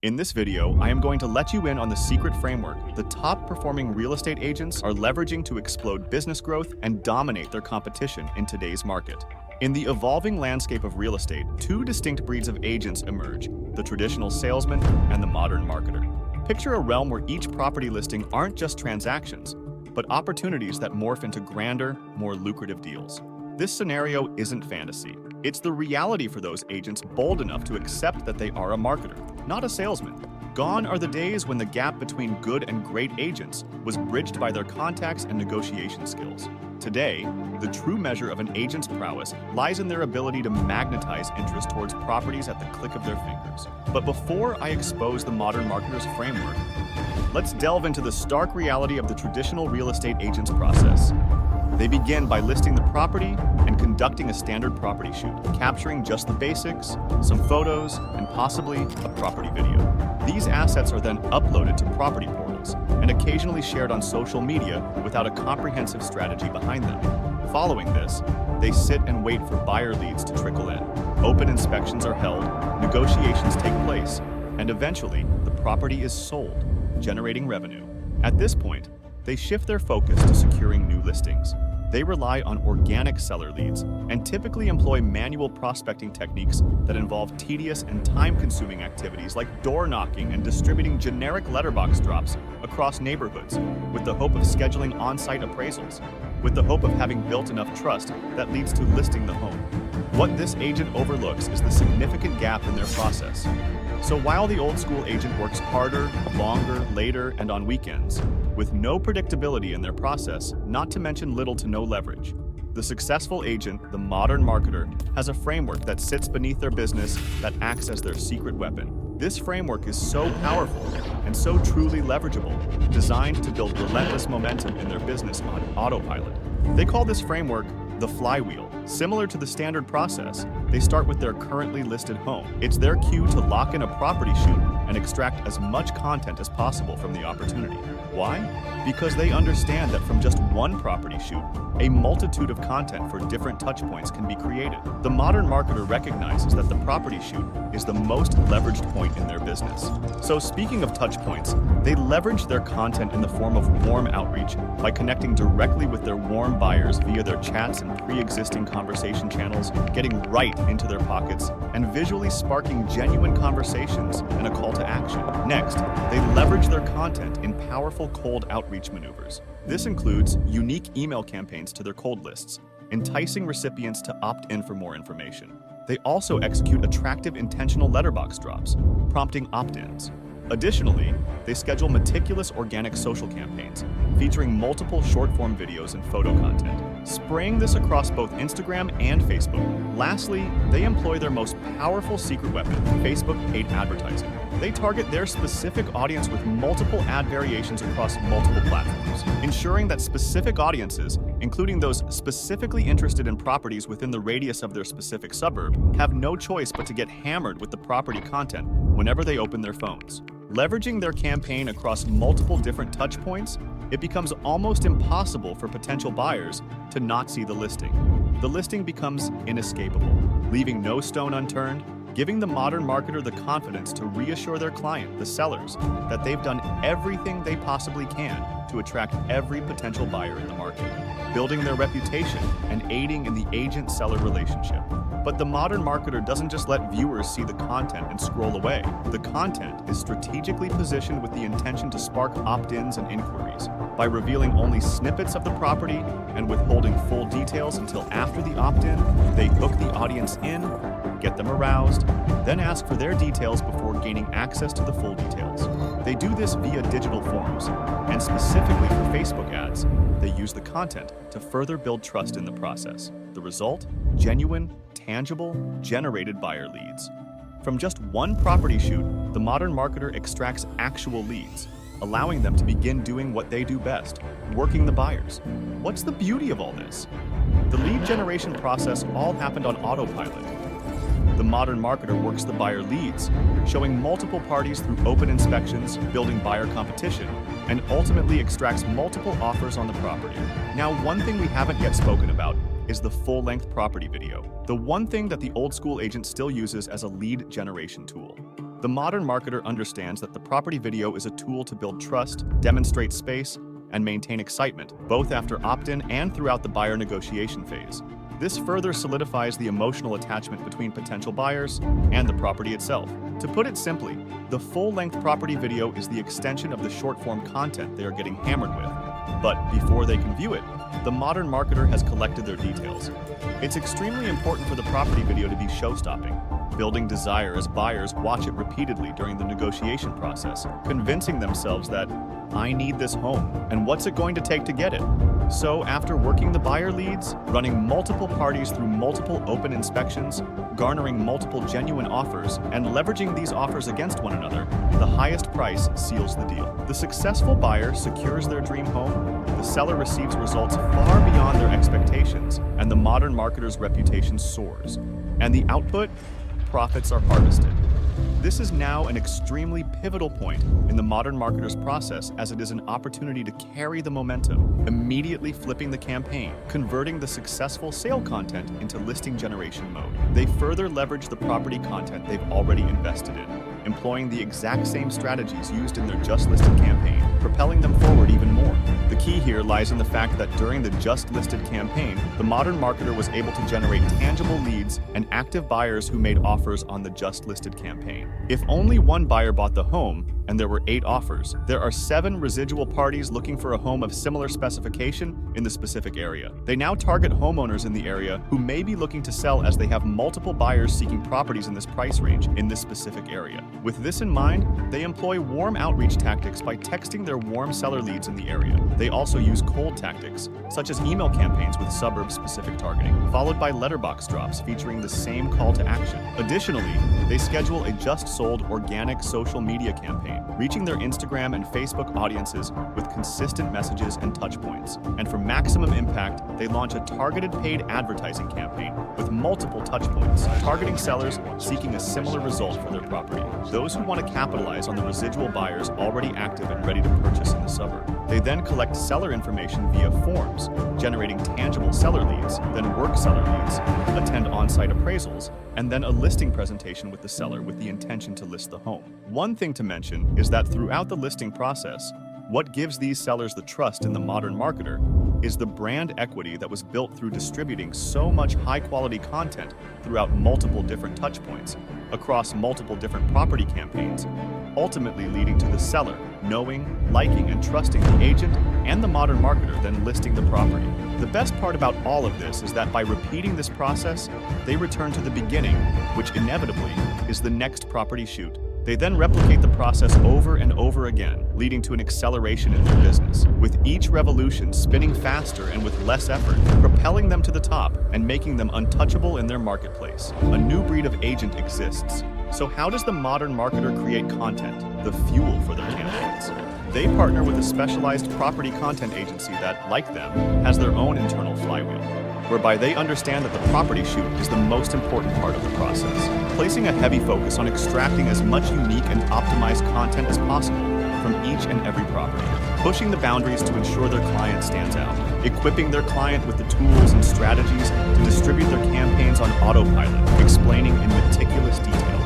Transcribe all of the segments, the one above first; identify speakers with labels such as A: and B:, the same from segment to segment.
A: In this video, I am going to let you in on the secret framework the top performing real estate agents are leveraging to explode business growth and dominate their competition in today's market. In the evolving landscape of real estate, two distinct breeds of agents emerge: the traditional salesman and the modern marketer. Picture a realm where each property listing aren't just transactions, but opportunities that morph into grander, more lucrative deals. This scenario isn't fantasy. It's the reality for those agents bold enough to accept that they are a marketer, not a salesman. Gone are the days when the gap between good and great agents was bridged by their contacts and negotiation skills. Today, the true measure of an agent's prowess lies in their ability to magnetize interest towards properties at the click of their fingers. But before I expose the modern marketer's framework, let's delve into the stark reality of the traditional real estate agent's process. They begin by listing the property and conducting a standard property shoot, capturing just the basics, some photos, and possibly a property video. These assets are then uploaded to property portals and occasionally shared on social media without a comprehensive strategy behind them. Following this, they sit and wait for buyer leads to trickle in. Open inspections are held, negotiations take place, and eventually the property is sold, generating revenue. At this point, they shift their focus to securing new listings. They rely on organic seller leads and typically employ manual prospecting techniques that involve tedious and time-consuming activities like door knocking and distributing generic letterbox drops across neighborhoods with the hope of scheduling on-site appraisals, with the hope of having built enough trust that leads to listing the home. What this agent overlooks is the significant gap in their process. So while the old-school agent works harder, longer, later, and on weekends, with no predictability in their process, not to mention little to no leverage, the successful agent, the modern marketer, has a framework that sits beneath their business that acts as their secret weapon. This framework is so powerful and so truly leverageable, designed to build relentless momentum in their business on autopilot. They call this framework the flywheel. Similar to the standard process, they start with their currently listed home. It's their cue to lock in a property shoot and extract as much content as possible from the opportunity. Why? Because they understand that from just one property shoot, a multitude of content for different touchpoints can be created. The modern marketer recognizes that the property shoot is the most leveraged point in their business. So speaking of touchpoints, they leverage their content in the form of warm outreach by connecting directly with their warm buyers via their chats and pre-existing conversation channels, getting right into their pockets, and visually sparking genuine conversations and a call to action. Next, they leverage their content in powerful cold outreach maneuvers. This includes unique email campaigns to their cold lists, enticing recipients to opt in for more information. They also execute attractive intentional letterbox drops, prompting opt-ins. Additionally, they schedule meticulous organic social campaigns, featuring multiple short-form videos and photo content, spraying this across both Instagram and Facebook. Lastly, they employ their most powerful secret weapon, Facebook paid advertising. They target their specific audience with multiple ad variations across multiple platforms, ensuring that specific audiences, including those specifically interested in properties within the radius of their specific suburb, have no choice but to get hammered with the property content whenever they open their phones. Leveraging their campaign across multiple different touchpoints, it becomes almost impossible for potential buyers to not see the listing. The listing becomes inescapable, leaving no stone unturned, giving the modern marketer the confidence to reassure their client, the sellers, that they've done everything they possibly can to attract every potential buyer in the market, building their reputation and aiding in the agent-seller relationship. But the modern marketer doesn't just let viewers see the content and scroll away. The content is strategically positioned with the intention to spark opt-ins and inquiries. By revealing only snippets of the property and withholding full details until after the opt-in, they hook the audience in, get them aroused, then ask for their details before gaining access to the full details. They do this via digital forms, and specifically for Facebook ads, they use the content to further build trust in the process. The result? Genuine, tangible, generated buyer leads. From just one property shoot, the modern marketer extracts actual leads, allowing them to begin doing what they do best, working the buyers. What's the beauty of all this? The lead generation process all happened on autopilot. The modern marketer works the buyer leads, showing multiple parties through open inspections, building buyer competition, and ultimately extracts multiple offers on the property. Now, one thing we haven't yet spoken about is the full-length property video, the one thing that the old-school agent still uses as a lead generation tool. The modern marketer understands that the property video is a tool to build trust, demonstrate space, and maintain excitement, both after opt-in and throughout the buyer negotiation phase. This further solidifies the emotional attachment between potential buyers and the property itself. To put it simply, the full-length property video is the extension of the short-form content they are getting hammered with. But before they can view it, the modern marketer has collected their details. It's extremely important for the property video to be show-stopping, building desire as buyers watch it repeatedly during the negotiation process, convincing themselves that, I need this home, and what's it going to take to get it? So after working the buyer leads, running multiple parties through multiple open inspections, garnering multiple genuine offers, and leveraging these offers against one another, the highest price seals the deal. The successful buyer secures their dream home, the seller receives results far beyond their expectations, and the modern marketer's reputation soars. And the output? Profits are harvested. This is now an extremely pivotal point in the modern marketer's process, as it is an opportunity to carry the momentum, immediately flipping the campaign, converting the successful sale content into listing generation mode. They further leverage the property content they've already invested in, employing the exact same strategies used in their Just Listed campaign, propelling them forward even more. The key here lies in the fact that during the Just Listed campaign, the modern marketer was able to generate tangible leads and active buyers who made offers on the Just Listed campaign. If only one buyer bought the home, and there were 8 offers, there are 7 residual parties looking for a home of similar specification in the specific area. They now target homeowners in the area who may be looking to sell, as they have multiple buyers seeking properties in this price range in this specific area. With this in mind, they employ warm outreach tactics by texting their warm seller leads in the area. They also use cold tactics, such as email campaigns with suburb-specific targeting, followed by letterbox drops featuring the same call to action. Additionally, they schedule a just sold organic social media campaign, reaching their Instagram and Facebook audiences with consistent messages and touchpoints. And for maximum impact, they launch a targeted paid advertising campaign with multiple touchpoints, targeting sellers seeking a similar result for their property, those who want to capitalize on the residual buyers already active and ready to purchase in the suburb. They then collect seller information via forms, generating tangible seller leads, then work seller leads, attend on-site appraisals, and then a listing presentation with the seller with the intention to list the home. One thing to mention is that throughout the listing process, what gives these sellers the trust in the modern marketer is the brand equity that was built through distributing so much high-quality content throughout multiple different touchpoints, across multiple different property campaigns, ultimately leading to the seller knowing, liking, and trusting the agent and the modern marketer then listing the property. The best part about all of this is that by repeating this process, they return to the beginning, which inevitably is the next property shoot. They then replicate the process over and over again, leading to an acceleration in their business, with each revolution spinning faster and with less effort, propelling them to the top and making them untouchable in their marketplace. A new breed of agent exists. So how does the modern marketer create content, the fuel for their campaigns? They partner with a specialized property content agency that, like them, has their own internal flywheel, whereby they understand that the property shoot is the most important part of the process, placing a heavy focus on extracting as much unique and optimized content as possible from each and every property, pushing the boundaries to ensure their client stands out, equipping their client with the tools and strategies to distribute their campaigns on autopilot, explaining in meticulous detail.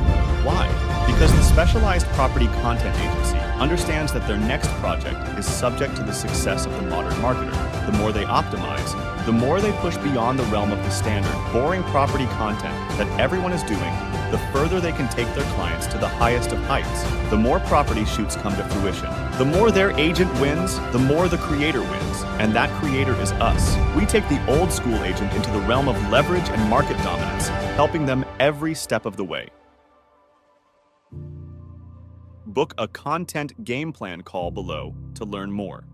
A: Why? Because the specialized property content agency understands that their next project is subject to the success of the modern marketer. The more they optimize, the more they push beyond the realm of the standard, boring property content that everyone is doing, the further they can take their clients to the highest of heights. The more property shoots come to fruition. The more their agent wins, the more the creator wins. And that creator is us. We take the old school agent into the realm of leverage and market dominance, helping them every step of the way. Book a content game plan call below to learn more.